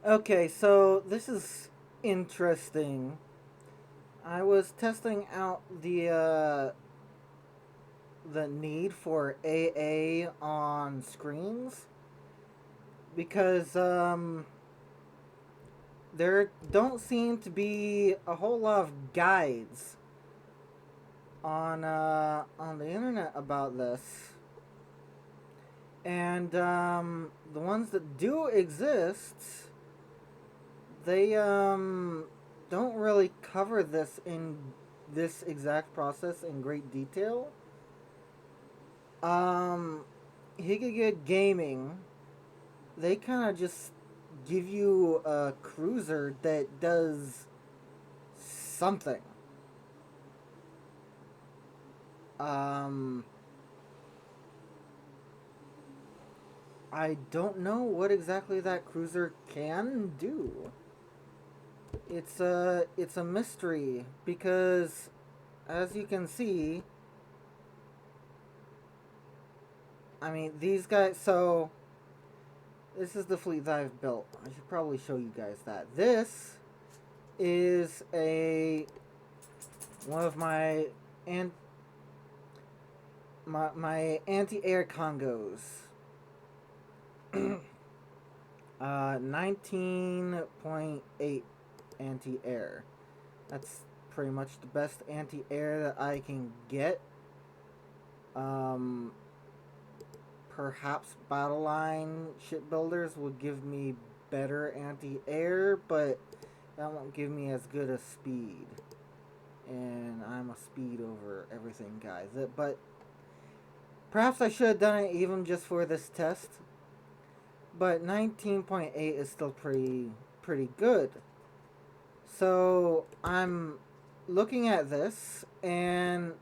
Okay, so this is interesting. I was testing out the need for AA on screens because there don't seem to be a whole lot of guides on the internet about this. And the ones that do exist, they don't really cover this in this exact process in great detail. Um, Higiga Gaming, they kind of just give you a cruiser that does something. Um, I don't know what exactly that cruiser can do. It's a mystery because, as you can see, I mean these guys. So this is the fleet that I've built. I should probably show you guys that. This is a one of an, my anti-air Congos. 19.8 anti-air. That's pretty much the best anti-air that I can get. Um, Perhaps Battleline shipbuilders would give me better anti-air, but that won't give me as good a speed. And I'm a speed over everything, guys. But perhaps I should have done it even just for this test. But 19.8 is still pretty good. So I'm looking at this, and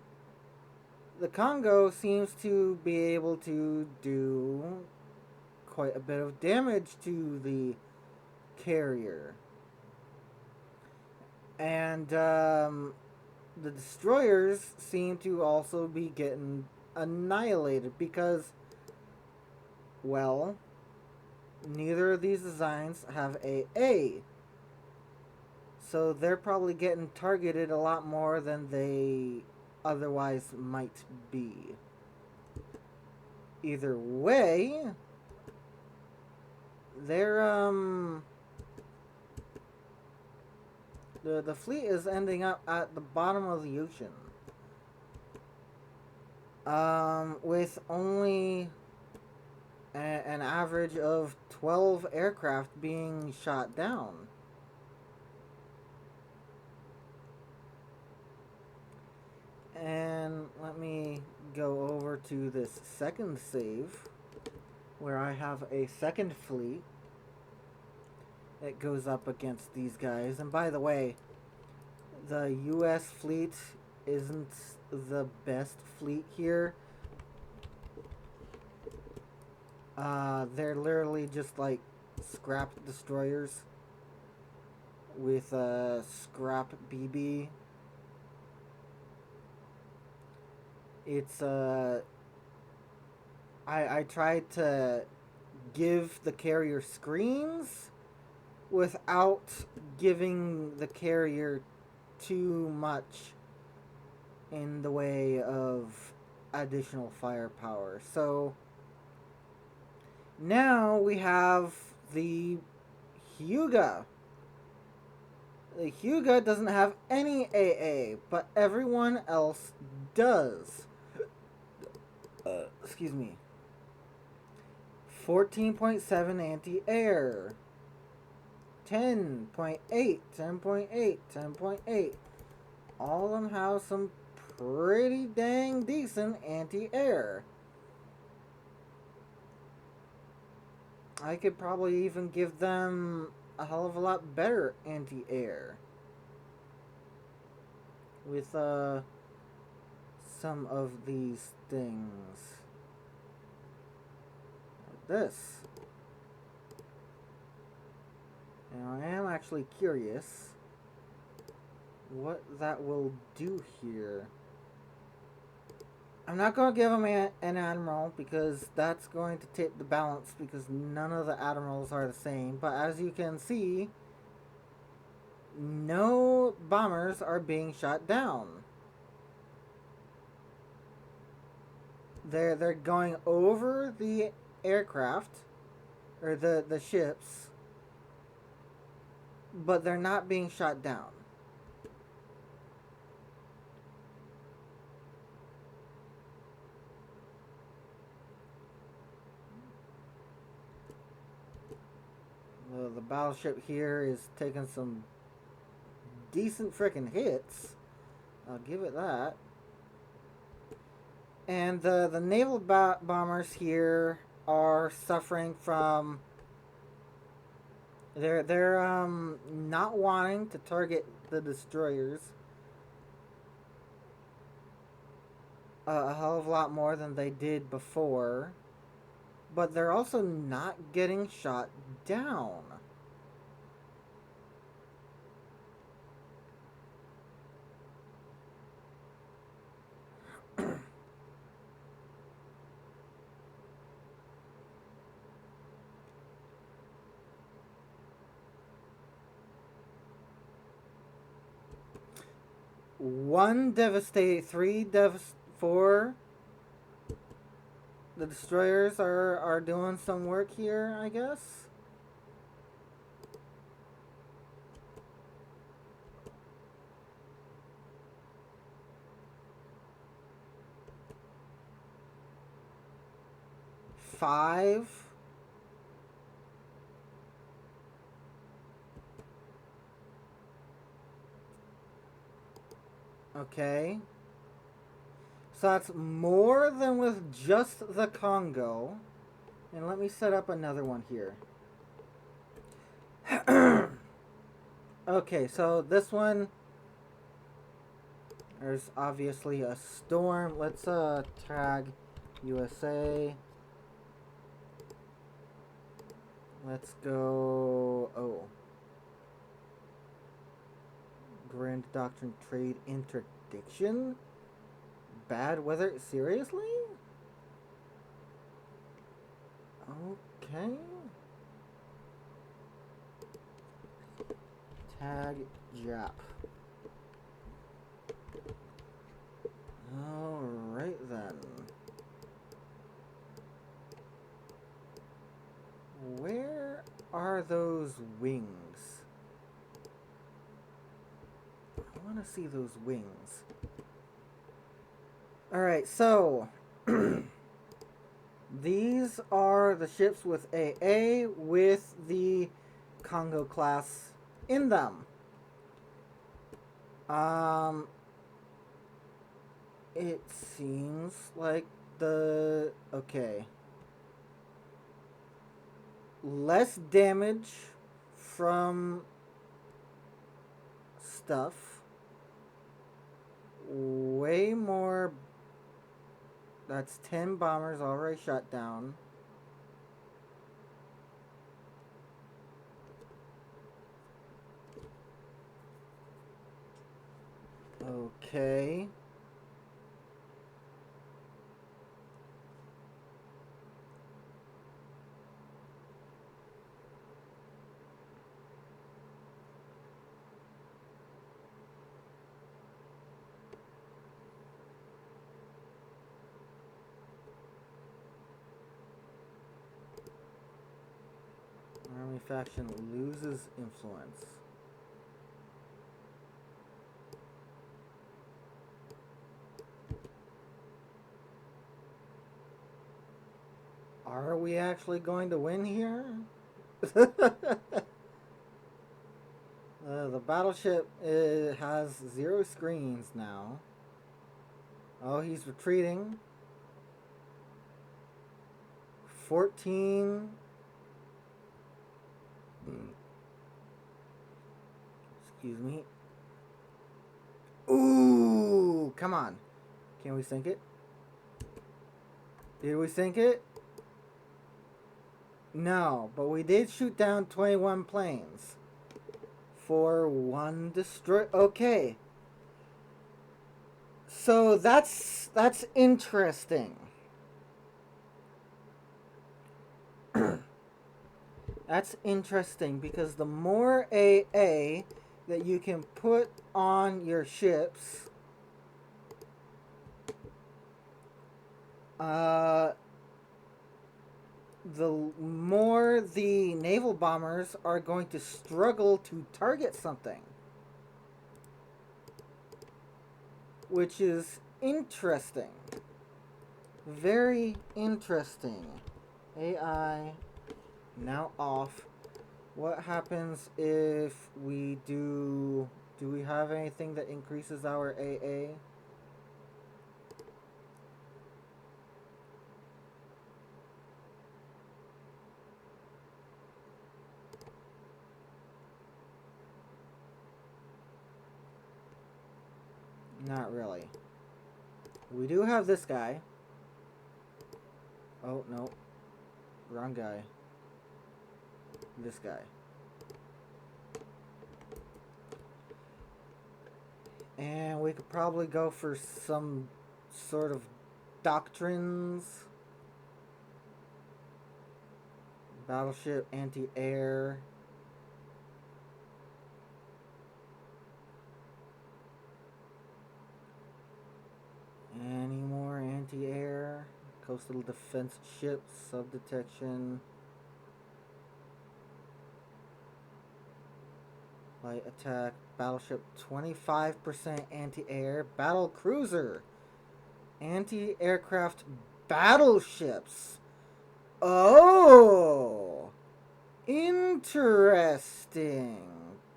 the Congo seems to be able to do quite a bit of damage to the carrier. And the destroyers seem to also be getting annihilated because, well, neither of these designs have AA. So they're probably getting targeted a lot more than they otherwise might be. Either way, they're the fleet is ending up at the bottom of the ocean. With only an average of 12 aircraft being shot down. And let me go over to this second save where I have a second fleet that goes up against these guys. And by the way, the US fleet isn't the best fleet here. They're literally just like scrap destroyers with scrap BB. It's I tried to give the carrier screens without giving the carrier too much in the way of additional firepower. So now we have the Hyuga. The Hyuga doesn't have any AA, but everyone else does. Excuse me. 14.7 anti-air. 10.8, 10.8, 10.8. All of them have some pretty dang decent anti-air. I could probably even give them a hell of a lot better anti-air with some of these things. Like this. Now I am actually curious what that will do here. I'm not going to give him an admiral because that's going to tip the balance because none of the admirals are the same. But as you can see, no bombers are being shot down. They're going over the aircraft or the ships, but they're not being shot down. The battleship here is taking some decent freaking hits. I'll give it that. And the naval bombers here are suffering from they're not wanting to target the destroyers a hell of a lot more than they did before, but they're also not getting shot down. One devastate, four. The destroyers are doing some work here, I guess. Five. Okay. So that's more than with just the Congo. And let me set up another one here. Okay, so this one, there's obviously a storm. Let's tag USA. Let's go. Oh. Grand Doctrine Trade Interdiction? Bad weather? Seriously? Okay. Tag Jap. Alright then. Where are those wings? I want to see those wings. Alright, so these are the ships with AA with the Congo class in them. It seems like okay. Less damage from stuff. Way more. That's 10 bombers already shot down. Okay. Army faction loses influence. Are we actually going to win here? The battleship has 0 screens now. Oh, he's retreating. 14. Excuse me. Ooh, come on. Can we sink it? Did we sink it? No, but we did shoot down 21 planes. For 1 destroy. Okay. So that's interesting. That's interesting because the more AA that you can put on your ships, uh, the more the naval bombers are going to struggle to target something, which is interesting. Very interesting. AI now off. What happens if we do... Do we have anything that increases our AA? Not really. We do have this guy. Oh, no. Wrong guy. This guy. And we could probably go for some sort of doctrines. Battleship, anti-air. Any more anti-air? Coastal defense ships, sub-detection. Light attack, battleship, 25% anti-air. Battle cruiser, anti-aircraft battleships. Oh, interesting.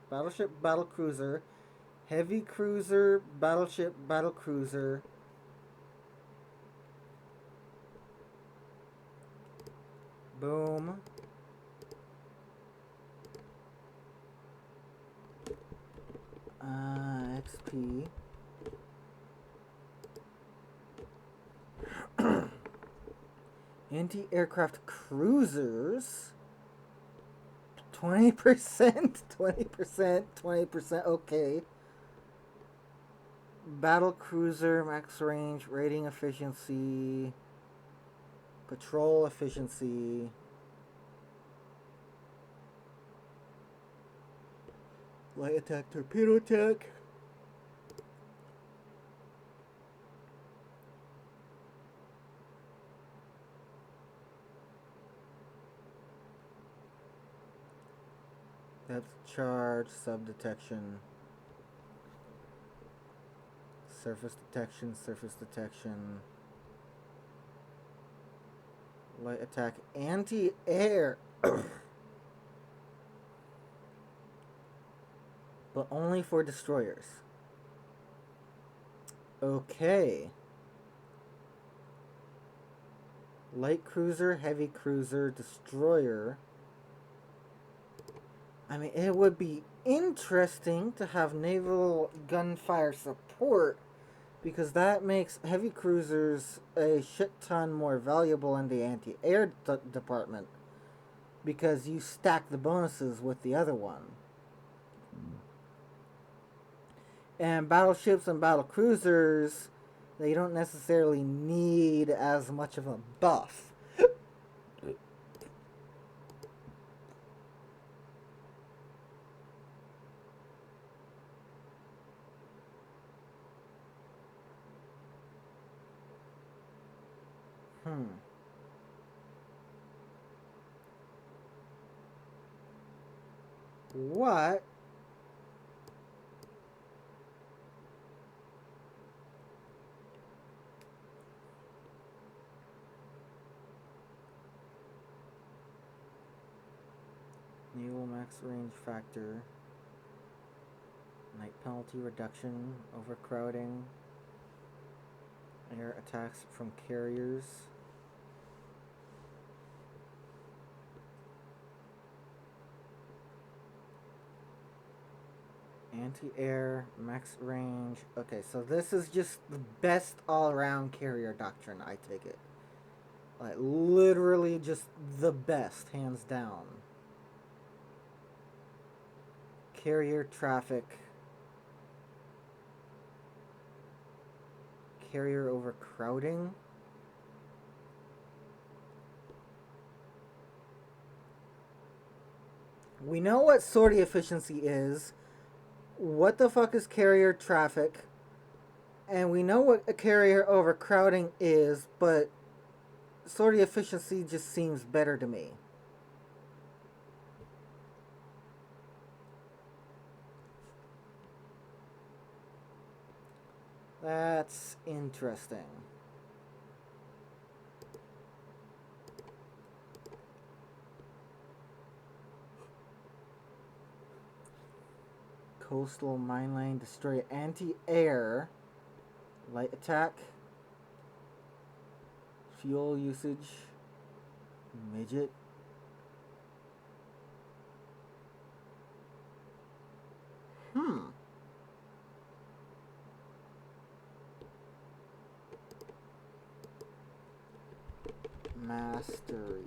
Battleship, battle cruiser, heavy cruiser, battleship, battle cruiser. Boom. XP. Anti-aircraft cruisers. 20%, 20%, 20%, okay. Battle cruiser, max range, rating efficiency, patrol efficiency. Light attack, torpedo attack. Depth charge, sub-detection. Surface detection, surface detection. Light attack, anti-air. But only for destroyers. Okay. Light cruiser, heavy cruiser, destroyer. I mean, it would be interesting to have naval gunfire support, because that makes heavy cruisers a shit ton more valuable in the anti-air department, because you stack the bonuses with the other one. And battleships and battle cruisers, they don't necessarily need as much of a buff. What? Naval max range factor. Night penalty reduction. Overcrowding. Air attacks from carriers. Anti-air, max range. Okay, so this is just the best all-around carrier doctrine, I take it. Like, literally just the best, hands down. Carrier traffic. carrier overcrowding. We know what sortie efficiency is. What the fuck is carrier traffic? And we know what a carrier overcrowding is, but sortie efficiency just seems better to me. That's interesting. Coastal mine lane, destroy anti-air, light attack, fuel usage, midget. Mastery.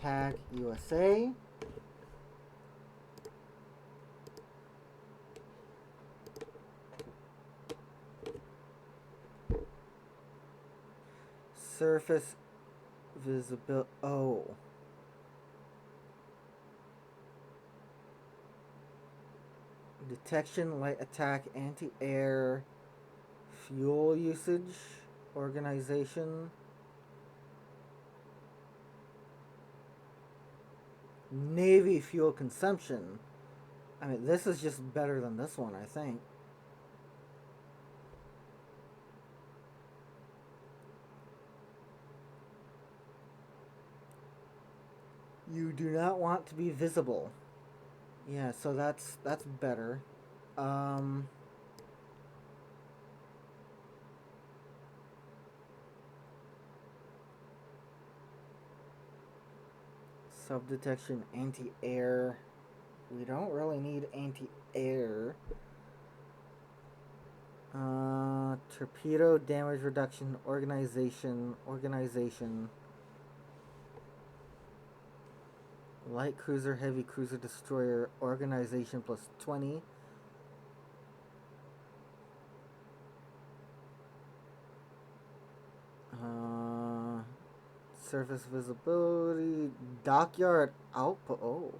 Tag USA. Surface visibility. Oh. Detection, light attack, anti-air, fuel usage, organization. Navy fuel consumption. I mean, this is just better than this one, I think. You do not want to be visible. Yeah, so that's better. Subdetection, anti-air. We don't really need anti-air. Torpedo damage reduction, organization. Light cruiser, heavy cruiser, destroyer, organization plus 20. Surface visibility, dockyard output. Oh.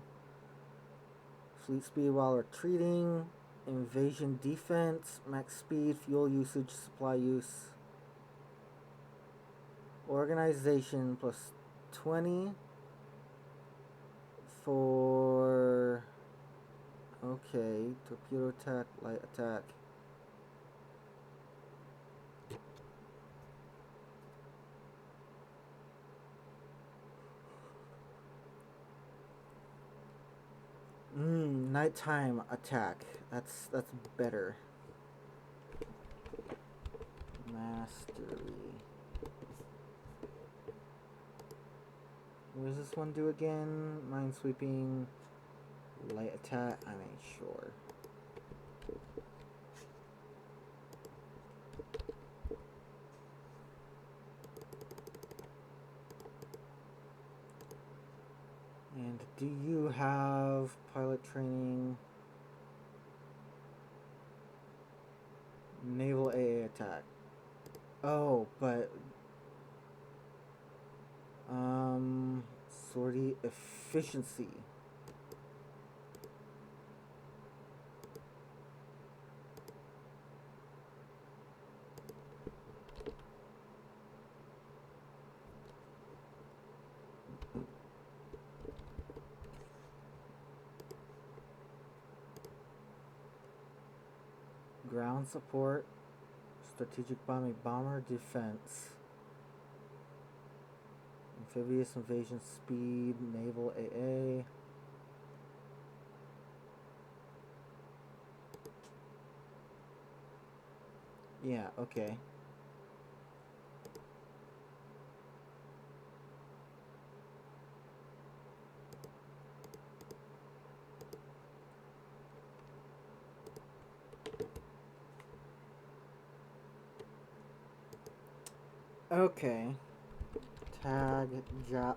Fleet speed while retreating, invasion defense, max speed, fuel usage, supply use. Organization plus 20 for. Okay, torpedo attack, light attack. Nighttime attack. That's better. Mastery. What does this one do again? Minesweeping, light attack. I mean, sure. And do you have pilot training? Naval AA attack. Oh, but sortie efficiency. Ground support, strategic bombing, bomber defense, amphibious invasion speed, naval AA. Yeah, okay. Okay. Tag Jap.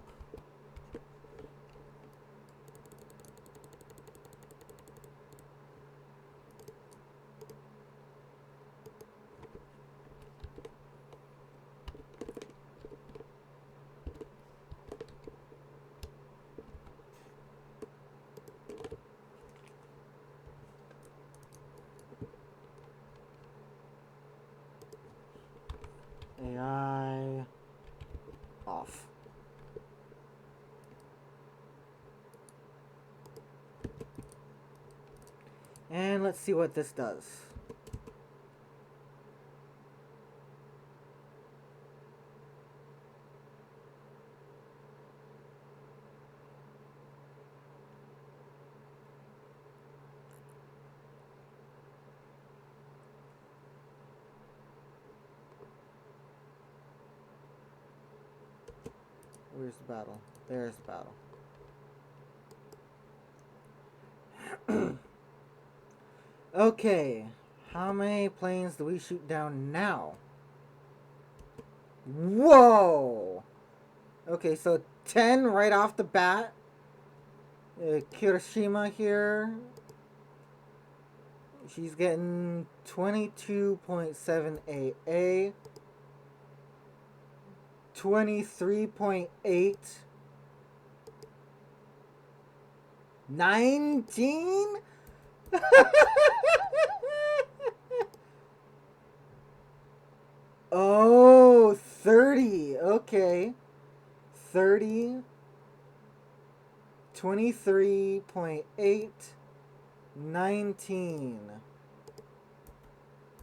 AI off. And let's see what this does. Where's the battle? There's the battle. Okay. How many planes do we shoot down now? Whoa! Okay, so 10 right off the bat. Kirishima here. She's getting 22.7 AA. 23.8. 19? Oh, 30. Okay. 30. 23.8. 19.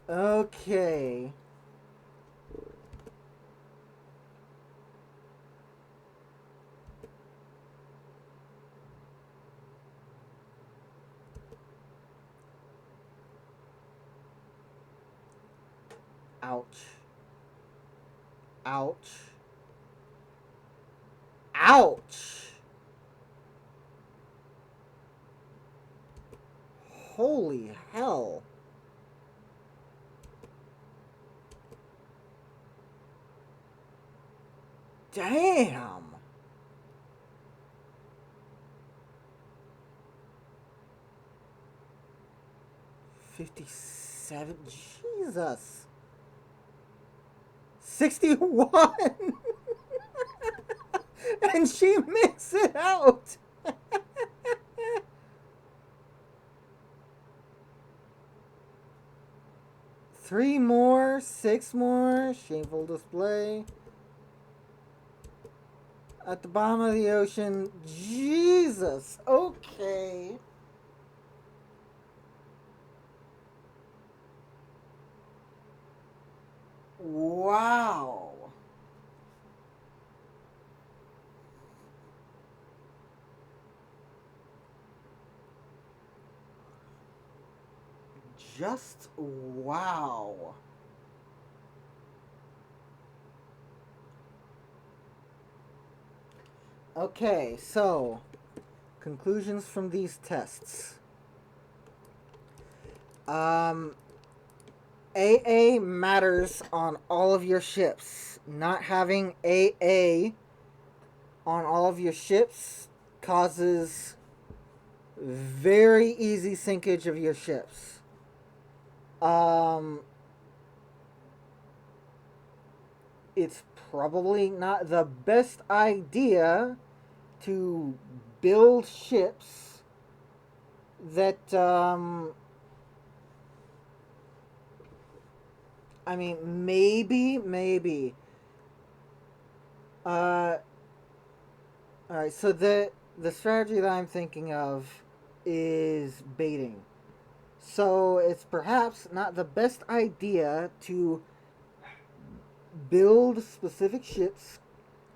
Okay. Ouch. Ouch. Ouch! Holy hell. Damn! $57. Jesus. 61. And she makes it out. Three more, six more. Shameful display. At the bottom of the ocean. Jesus. Okay. Wow. Just wow. Okay, so conclusions from these tests. AA matters on all of your ships. Not having AA on all of your ships causes very easy sinkage of your ships. It's probably not the best idea to build ships that I mean maybe all right, so the strategy that I'm thinking of is baiting. So it's perhaps not the best idea to build specific ships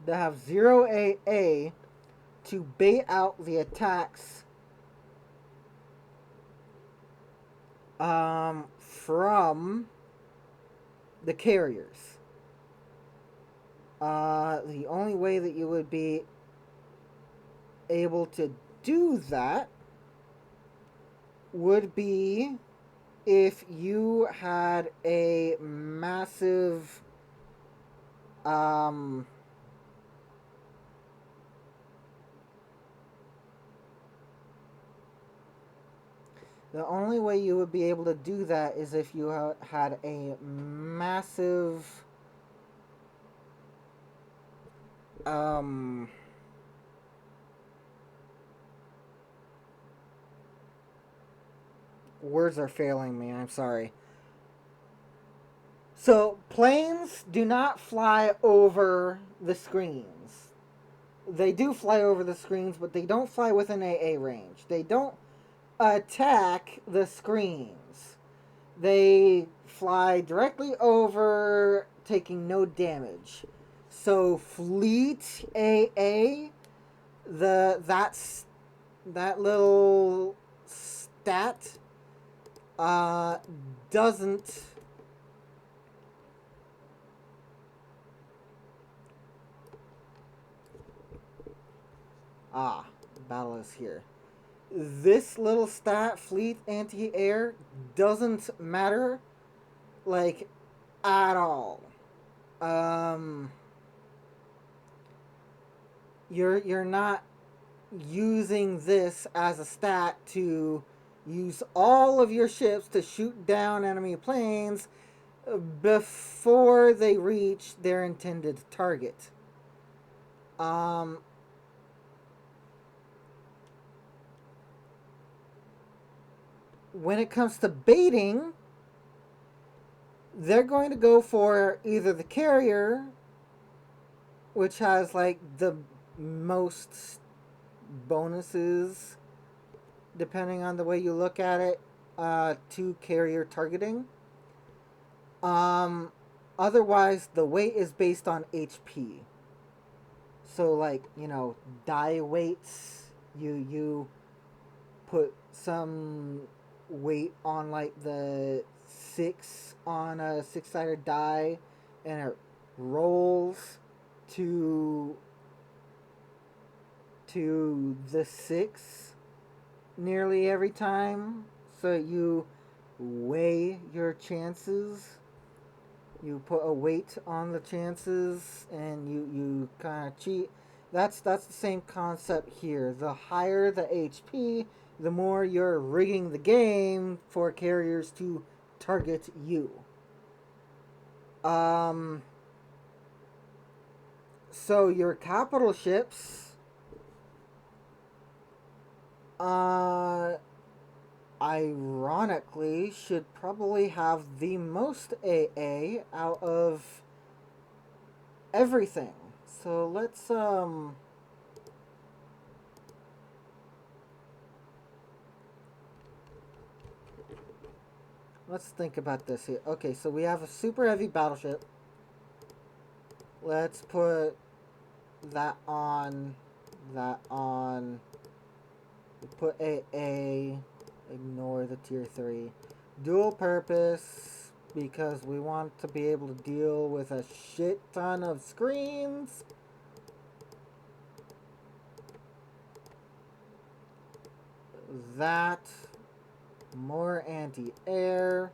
that have 0 AA to bait out the attacks from the carriers. The only way that you would be able to do that would be if you had a massive Um, the only way you would be able to do that is if you had a massive um words are failing me. I'm sorry. So planes do not fly over the screens. They do fly over the screens, but they don't fly within AA range. They don't attack the screens. They fly directly over, taking no damage. So Fleet AA, that little stat uh, doesn't. Ah, battle is here. This little stat, fleet anti-air, doesn't matter, like, at all. Um, you're not using this as a stat to use all of your ships to shoot down enemy planes before they reach their intended target. Um, when it comes to baiting, they're going to go for either the carrier, which has like the most bonuses, depending on the way you look at it, to carrier targeting. Um, Otherwise, the weight is based on HP. So, like, die weights, you put some weight on like the 6 on a 6-sided die, and it rolls to the 6 nearly every time. So you weigh your chances. You put a weight on the chances, and you kind of cheat. That's the same concept here. The higher the HP, the more you're rigging the game for carriers to target you. Um, so your capital ships, uh, ironically, should probably have the most AA out of everything. So let's think about this here. Okay, so we have a super heavy battleship. Let's put that on, that on. We put AA, ignore the tier 3. Dual purpose, because we want to be able to deal with a shit ton of screens. That, more anti-air,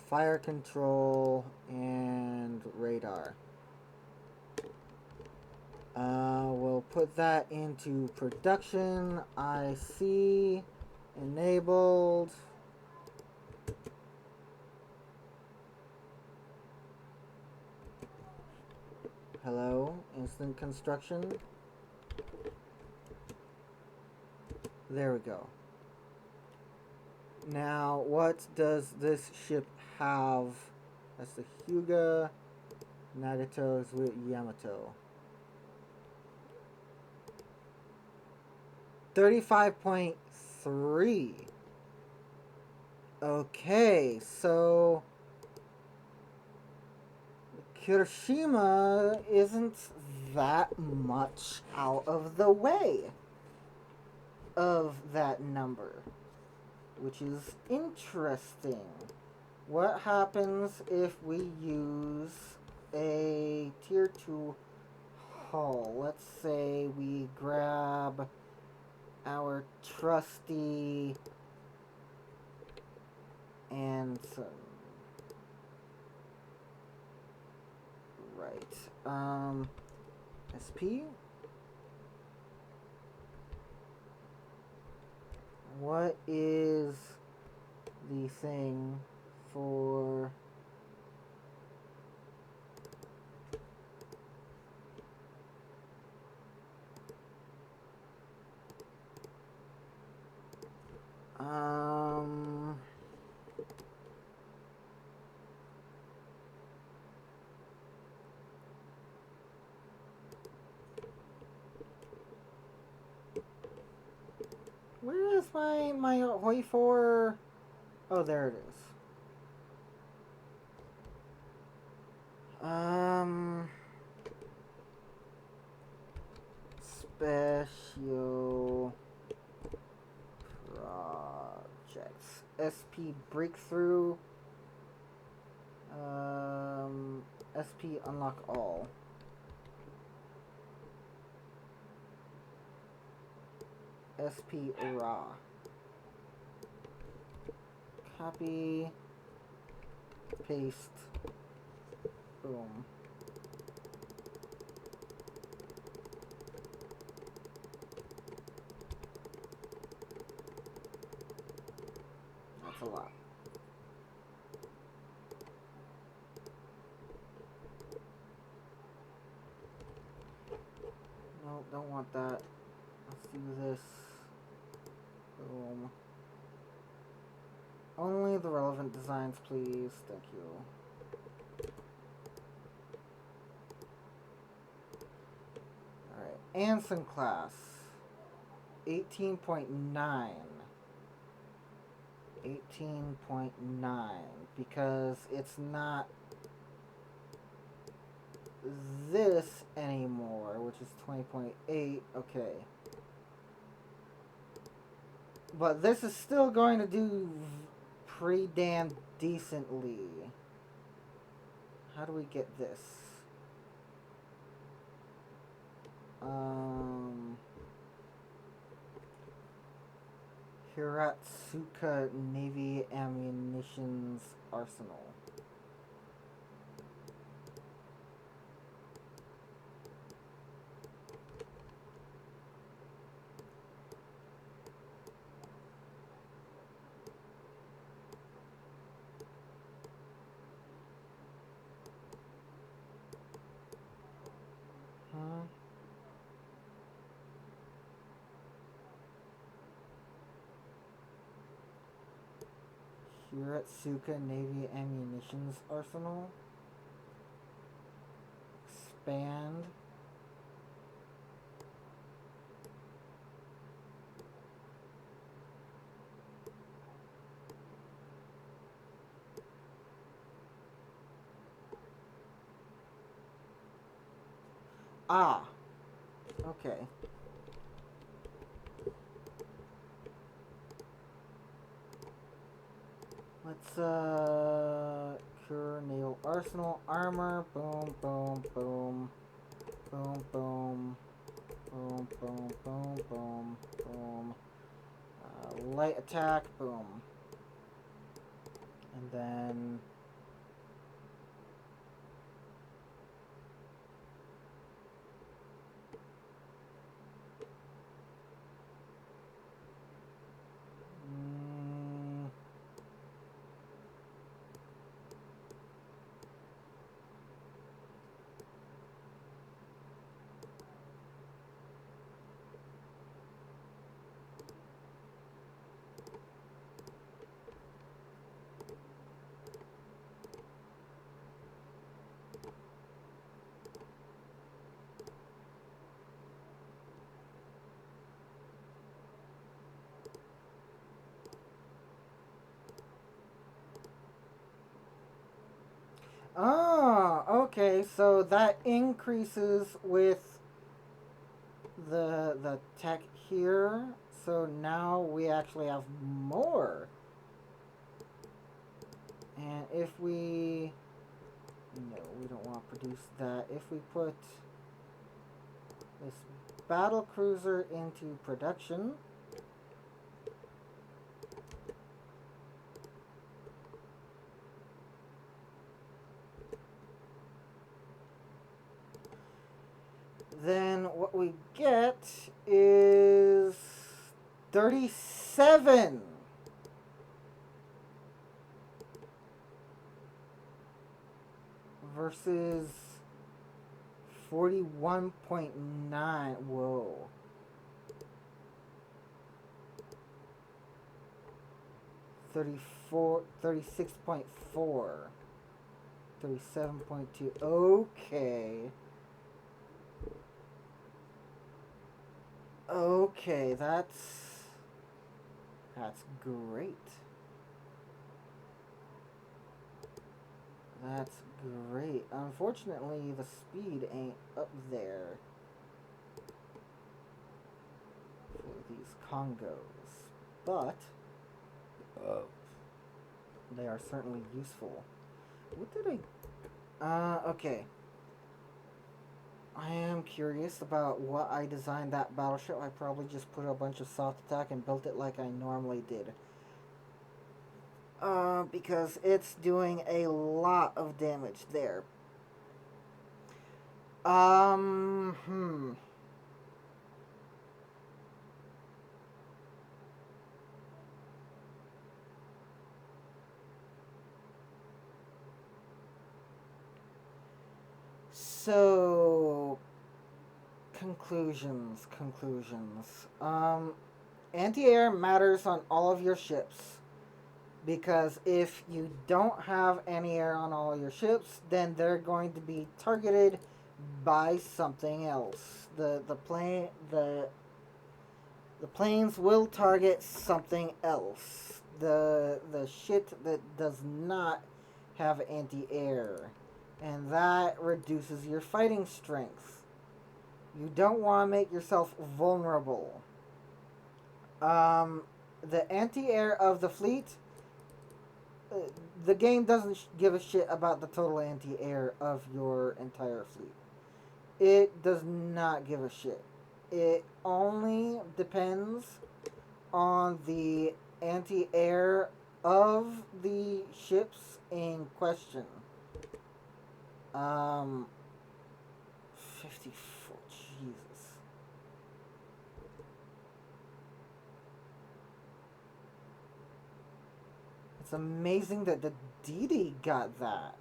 fire control, and radar. We'll put that into production. IC enabled. Hello, instant construction. There we go. Now, what does this ship have? That's the Hyuga. Nagato's with Yamato. 35.3. Okay, so Kirishima isn't that much out of the way of that number, which is interesting. What happens if we use a tier 2 hull? Let's say we grab our trusty Anson. Right. Alright. SP? What is the thing for... Where is my Hoi4? Oh, there it is. Special projects. SP breakthrough. SP unlock all. SP raw. Copy. Paste. Boom. That's a lot. No, don't want that. Let's do this. Boom. Only the relevant designs, please. Thank you. Alright. Anson class. 18.9. 18.9. Because it's not this anymore, which is 20.8. Okay. But this is still going to do pretty damn decently. How do we get this? Hiratsuka Navy Ammunitions Arsenal. Hiratsuka Navy Ammunitions Arsenal. Expand. Ah. Okay. Let's, cure naval arsenal armor. Boom, boom, boom. Boom, boom. Boom, boom, boom, boom, boom. Light attack. Boom. And then... Oh, okay, so that increases with the tech here. So now we actually have more. And if we... No, we don't want to produce that. If we put this battle cruiser into production... what we get is 37 versus 41.9. Whoa. 34, 36.4. 37.2. Okay. Okay, that's great. That's great. Unfortunately, the speed ain't up there for these Congos, but they are certainly useful. What did okay. I am curious about what I designed that battleship. I probably just put a bunch of soft attack and built it like I normally did. Because it's doing a lot of damage there. Hmm. So, conclusions. Anti-air matters on all of your ships. Because if you don't have anti-air on all your ships, then they're going to be targeted by something else. The planes will target something else. The shit that does not have anti-air. And that reduces your fighting strength. You don't want to make yourself vulnerable. The anti-air of the fleet, the game doesn't give a shit about the total anti-air of your entire fleet. It does not give a shit. It only depends on the anti-air of the ships in question. 54, Jesus. It's amazing that the DD got that.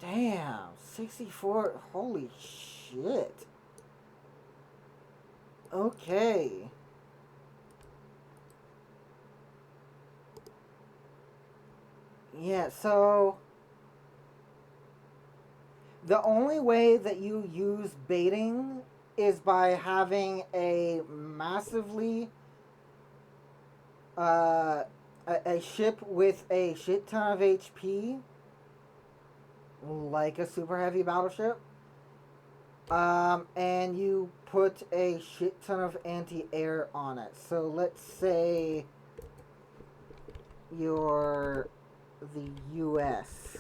Damn, 64, holy shit. Okay. Yeah, so the only way that you use baiting is by having a massively a ship with a shit ton of HP, like a super heavy battleship, and you put a shit ton of anti-air on it. So let's say you're the US.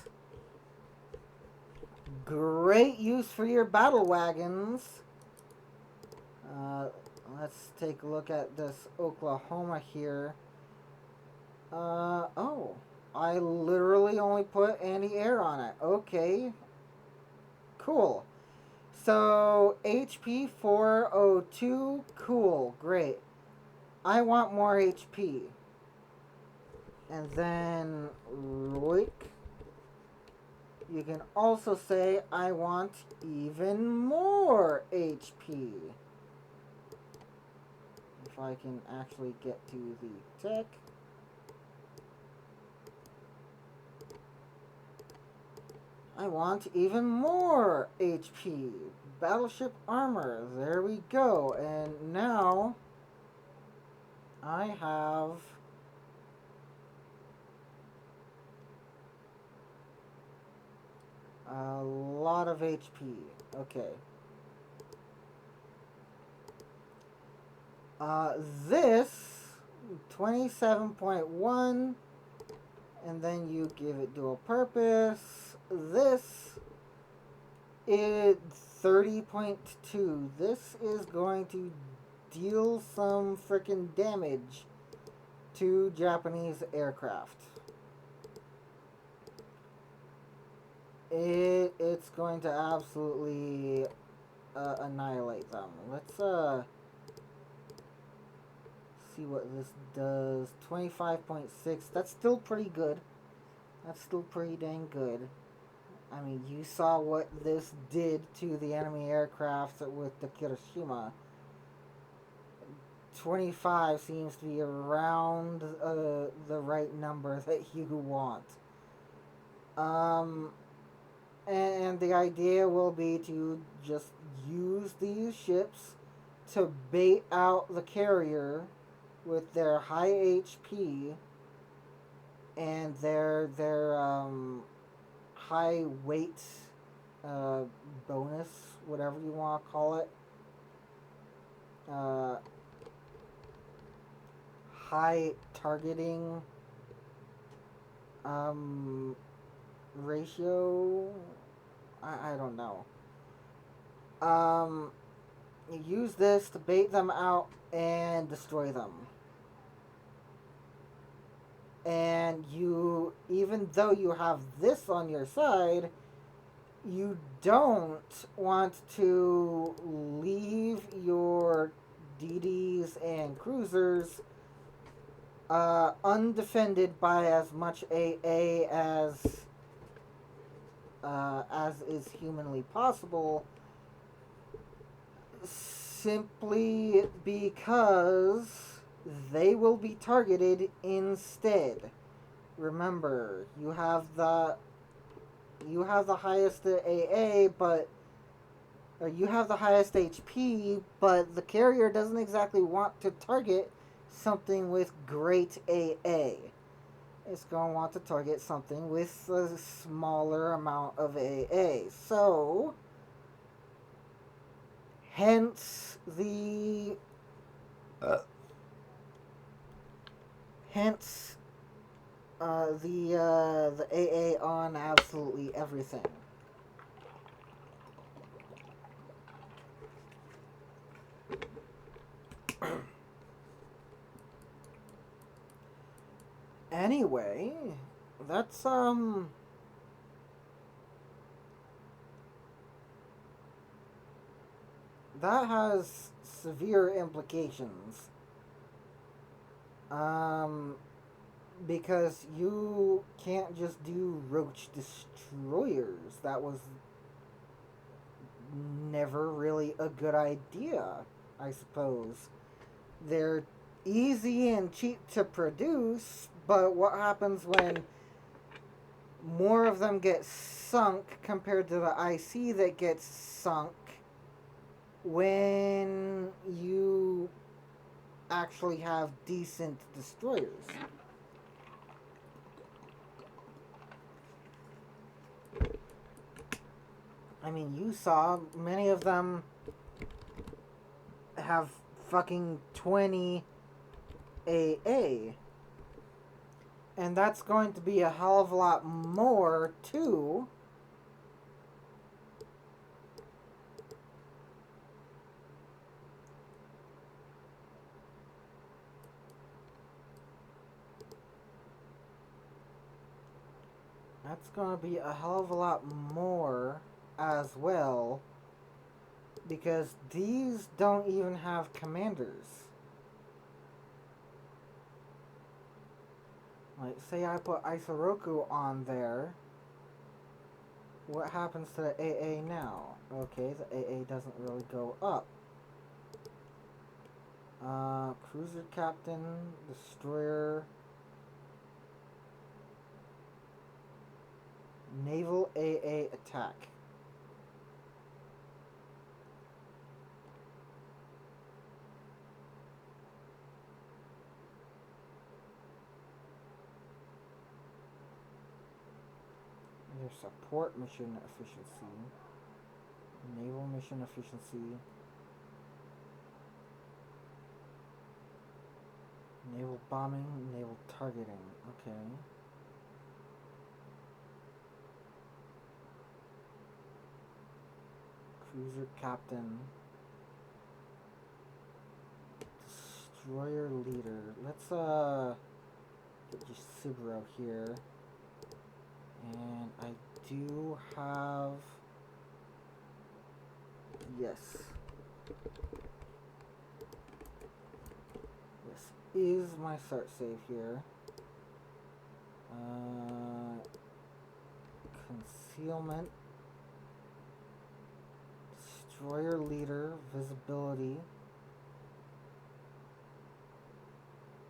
Great use for your battle wagons. Let's take a look at this Oklahoma here. Oh. I literally only put anti-air on it. Okay. Cool. So, HP 402. Cool. Great. I want more HP. And then, Roik. You can also say, I want even more HP. If I can actually get to the tech. I want even more HP. Battleship armor. There we go. And now I have a lot of HP. Okay. This 27.1, and then you give it dual purpose. This is 30.2. This is going to deal some freaking damage to Japanese aircraft. It's going to absolutely annihilate them. Let's see what this does. 25.6. That's still pretty good. That's still pretty dang good. I mean, you saw what this did to the enemy aircraft with the Kirishima. 25 seems to be around the right number that you want. And the idea will be to just use these ships to bait out the carrier with their high HP and their high weight bonus, whatever you want to call it. High targeting ratio. I don't know. You use this to bait them out and destroy them. And you, even though you have this on your side, you don't want to leave your DDs and cruisers undefended by as much AA as is humanly possible, simply because they will be targeted instead. Remember, you have the highest AA, but or you have the highest HP, but the carrier doesn't exactly want to target something with great AA. It's going to want to target something with a smaller amount of AA. So, hence the AA on absolutely everything. Anyway, that's that has severe implications. Because you can't just do roach destroyers. That was never really a good idea, I suppose. They're easy and cheap to produce, but what happens when more of them get sunk compared to the IC that gets sunk when you actually have decent destroyers? I mean, you saw many of them have fucking 20 AA. And that's going to be a hell of a lot more, too. That's going to be a hell of a lot more as well, because these don't even have commanders. Like, say I put Isoroku on there, what happens to the AA now? Okay, the AA doesn't really go up. Cruiser Captain, Destroyer, Naval AA Attack. Your support mission efficiency, naval mission efficiency, naval bombing, naval targeting. Okay. Cruiser captain. Destroyer leader. Let's get Yashiburo here. And I do have, yes. This is my start save here. Concealment. Destroyer leader. Visibility.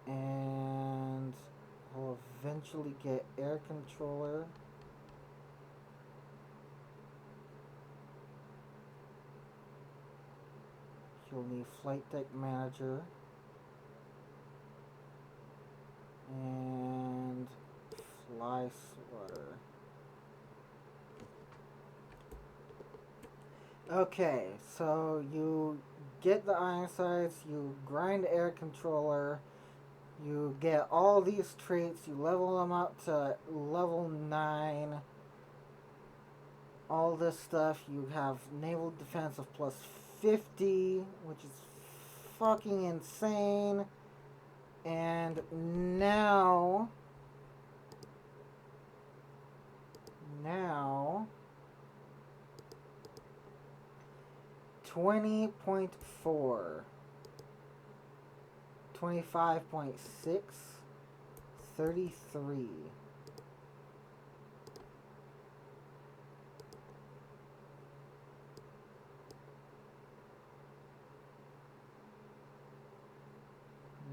And I'll eventually get air controller. You'll need flight deck manager. And fly swatter. Okay, so you get the iron sights, you grind air controller, you get all these traits, you level them up to level 9. All this stuff, you have naval defense of plus 50, which is fucking insane. And now 20.4, 25.6, 33.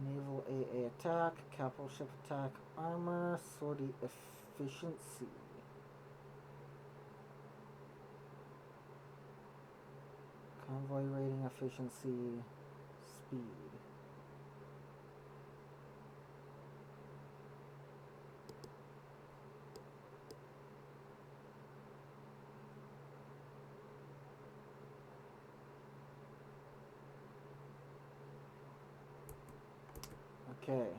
Naval AA attack, capital ship attack, armor, sortie efficiency. Convoy rating efficiency, speed. Okay.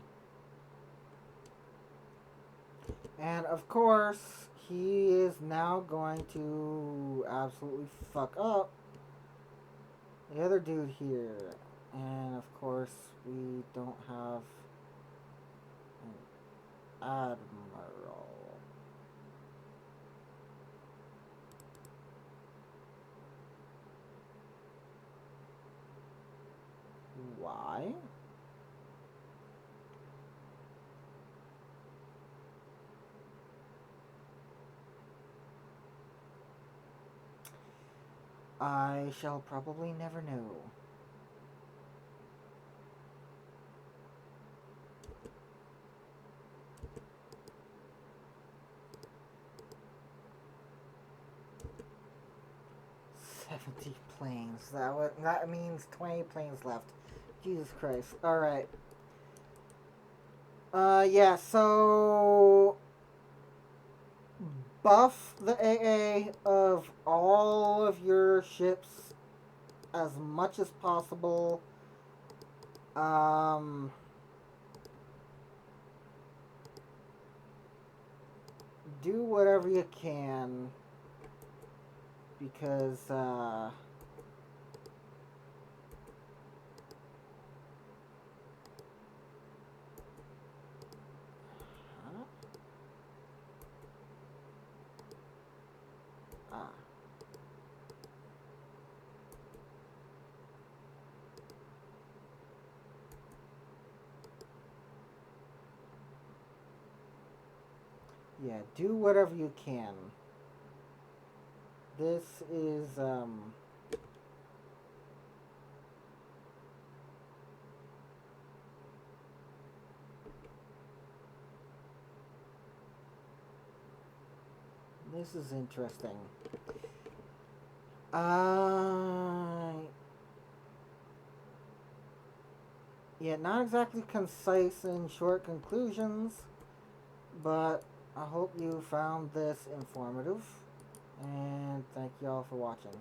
And of course, he is now going to absolutely fuck up the other dude here. And of course, we don't have an admiral. Why? I shall probably never know. Planes. That means 20 planes left. Jesus Christ. Alright. Yeah, so buff the AA of all of your ships as much as possible. Do whatever you can, because huh? Yeah, do whatever you can. This is, this is interesting. Yeah, not exactly concise and short conclusions, but I hope you found this informative, and thank you all for watching.